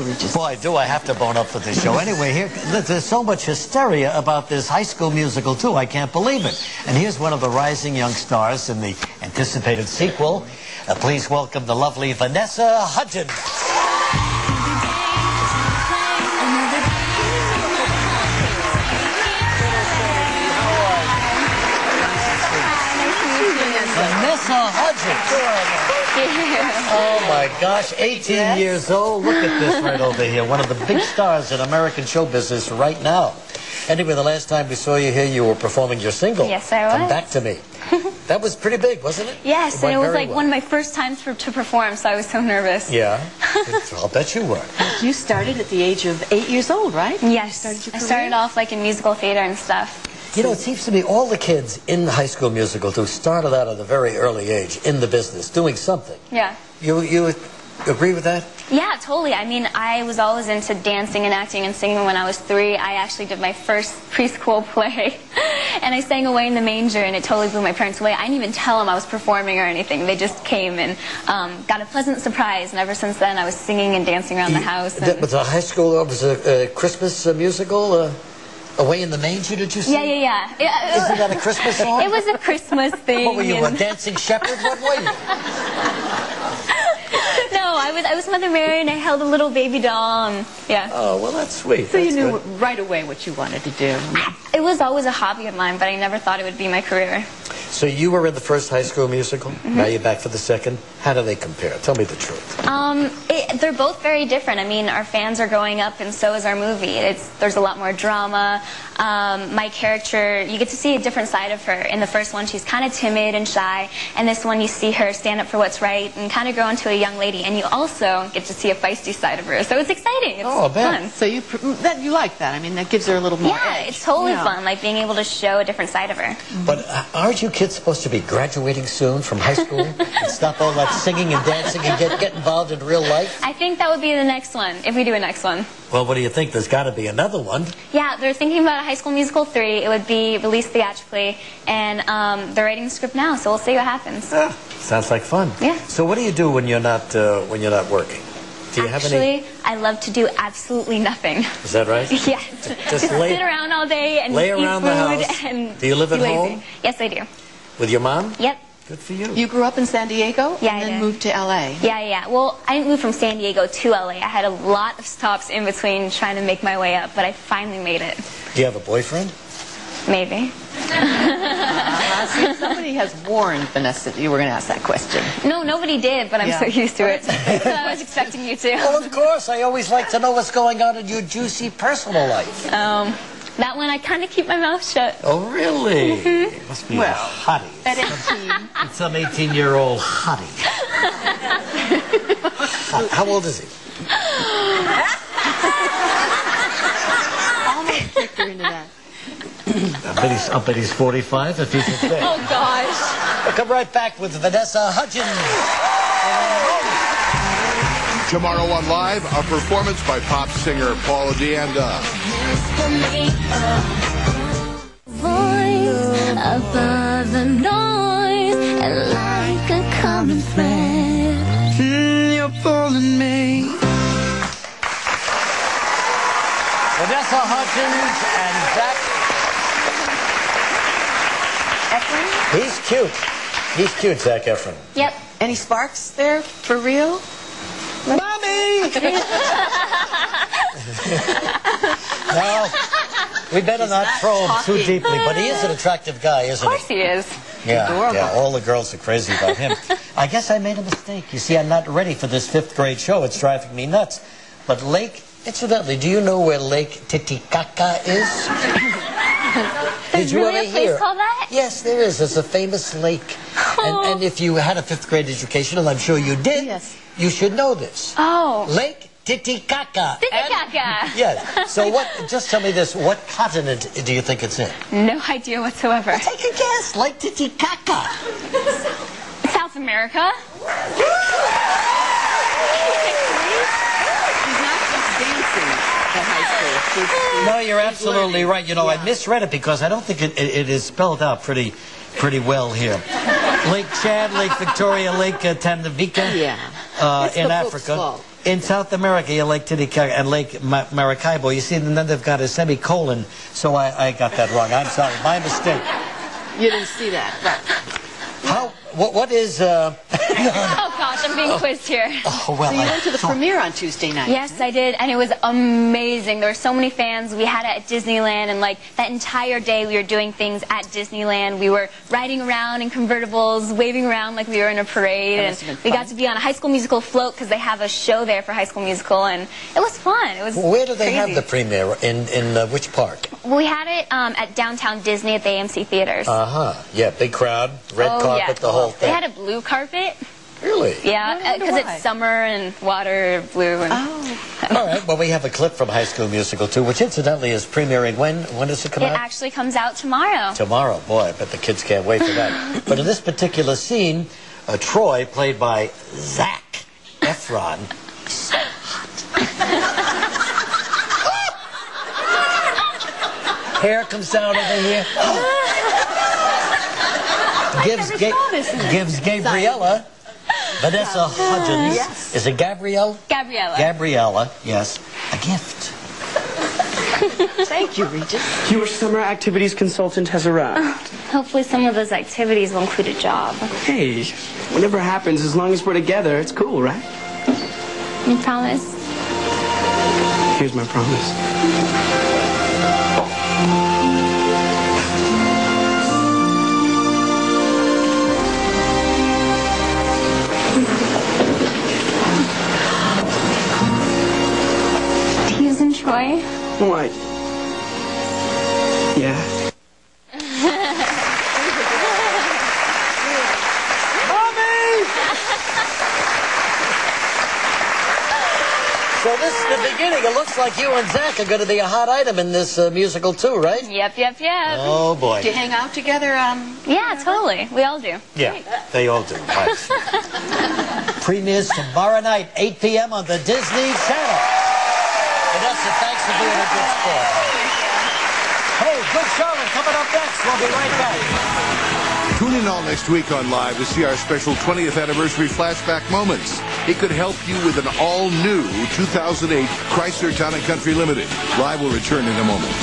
Regis. Boy, do I have to bone up for this show. Anyway, here, there's so much hysteria about this High School Musical, too. I can't believe it. And here's one of the rising young stars in the anticipated sequel. Please welcome the lovely Vanessa Hudgens. Vanessa Hudgens. Oh my gosh, 18 years old. Look at this right over here. One of the big stars in American show business right now. Anyway, the last time we saw you here, you were performing your single. Yes, I was. Come Back to Me. That was pretty big, wasn't it? Yes, and it was like one of my first times to perform, so I was so nervous. Yeah, I'll bet you were. You started at the age of 8 years old, right? Yes, I started off like in musical theater and stuff. You know, it seems to me all the kids in High School Musical who started out at a very early age in the business, doing something. Yeah. You agree with that? Yeah, totally. I mean, I was always into dancing and acting and singing when I was 3. I actually did my first preschool play, and I sang Away in the Manger, and it totally blew my parents away. I didn't even tell them I was performing or anything. They just came and got a pleasant surprise, and ever since then I was singing and dancing around the house. Was the high school, was a Christmas musical? Away in the Manger, did you say? Yeah. Isn't that a Christmas song? It was a Christmas thing. What were you, a dancing shepherd? What were you? No, I was Mother Mary, and I held a little baby doll, and yeah. Oh, well, that's sweet. So you knew right away what you wanted to do. It was always a hobby of mine, but I never thought it would be my career. So you were in the first High School Musical. Now you're back for the second. How do they compare? Tell me the truth. They're both very different. I mean, our fans are growing up, and so is our movie. There's a lot more drama. My character, you get to see a different side of her. In the first one, she's kind of timid and shy, and this one, you see her stand up for what's right and kind of grow into a young lady. And you also get to see a feisty side of her. So it's exciting. It's fun. So you like that? I mean, that gives her a little more edge. It's totally fun, like being able to show a different side of her. But aren't you kids supposed to be graduating soon from high school and stop all that singing and dancing and get involved in real life? I think that would be the next one, if we do a next one. Well, what do you think? There's got to be another one. Yeah, they're thinking about a High School Musical 3. It would be released theatrically, and they're writing the script now, so we'll see what happens. Sounds like fun. Yeah. So what do you do when you're not working? Do you have any? Actually, I love to do absolutely nothing. Is that right? Yeah. Just sit around all day and lay eat around food the house. And do you live at home? Yes, I do. With your mom? Yep. Good for you. You grew up in San Diego? Yeah, and then moved to LA? Yeah. Well, I didn't move from San Diego to LA. I had a lot of stops in between trying to make my way up, but I finally made it. Do you have a boyfriend? Maybe. Somebody has warned Vanessa that you were going to ask that question. No, nobody did, but I'm so used to it. So I was expecting you to. Well, of course. I always like to know what's going on in your juicy personal life. That one, I kind of keep my mouth shut. Oh, really? It must be a hottie. At 18. It's some 18-year-old hottie. How old is he? Almost tricked her into that. I'll bet he's 45 if he's a Oh, gosh. We'll come right back with Vanessa Hudgens. Tomorrow on Live, a performance by pop singer Paul Deanda. Voice above the noise, and like a common thread, you're pulling me. Vanessa Hudgens and Zach. Efren? He's cute. He's cute, Zac Efron. Yep. Any sparks there for real? Mommy! No, we better not probe too deeply, but he is an attractive guy, isn't he? Of course he is. Yeah, all the girls are crazy about him. I guess I made a mistake. You see, I'm not ready for this 5th grade show. It's driving me nuts. But incidentally, do you know where Lake Titicaca is? There's really a place called that? Yes, there is. There's a famous lake. And if you had a 5th grade education, and I'm sure you did, you should know this. Oh. Lake Titicaca. Titicaca. Yes. So just tell me this, what continent do you think it's in? No idea whatsoever. Well, take a guess. Lake Titicaca. South America. No, you're absolutely right. You know, I misread it because I don't think it is spelled out pretty well here. Lake Chad, Lake Victoria, Lake Tanganyika in Africa. In South America, you Lake Titicaca and Lake Maracaibo, you see, and then they've got a semicolon, so I got that wrong. I'm sorry, my mistake. You didn't see that. How? What is? Oh gosh, I'm being quizzed here. Oh well. So you went to the premiere on Tuesday night. Yes, I did, and it was amazing. There were so many fans. We had it at Disneyland, and like that entire day we were doing things at Disneyland. We were riding around in convertibles, waving around like we were in a parade, and we got to be on a High School Musical float because they have a show there for High School Musical, and it was fun. It was Where do they crazy. have the premiere? In which park? We had it at downtown Disney at the AMC theaters. Yeah, big crowd, red carpet, yeah. the whole They thing. had a blue carpet. Really? Yeah, because why. it's summer and water blue. And All right. Well, we have a clip from High School Musical 2, which incidentally is premiering when? When does it come it out? actually comes out tomorrow. Tomorrow. Boy, I bet the kids can't wait for that. But in this particular scene, Troy, played by Zac Efron, so hot. Hair comes out over here. Gives Gabriella, Vanessa Hudgens, Yes. is it Gabrielle? Gabriella. Gabriella, yes, a gift. Thank you, Regis. Your summer activities consultant has arrived. Hopefully some of those activities will include a job. Hey, whatever happens, as long as we're together, it's cool, right? You promise? Here's my promise. Troy? What? Yeah. Mommy! So this is the beginning. It looks like you and Zac are going to be a hot item in this musical too, right? Yep. Oh boy. Do you hang out together? Yeah, totally. We all do. Yeah, they all do. Right. Premieres tomorrow night, 8 p.m. on the Disney Channel. Vanessa, thanks for being a good sport. Hey, Good Charlotte coming up next. We'll be right back. Tune in all next week on Live to see our special 20th anniversary flashback moments. It could help you with an all-new 2008 Chrysler Town & Country Limited. Live will return in a moment.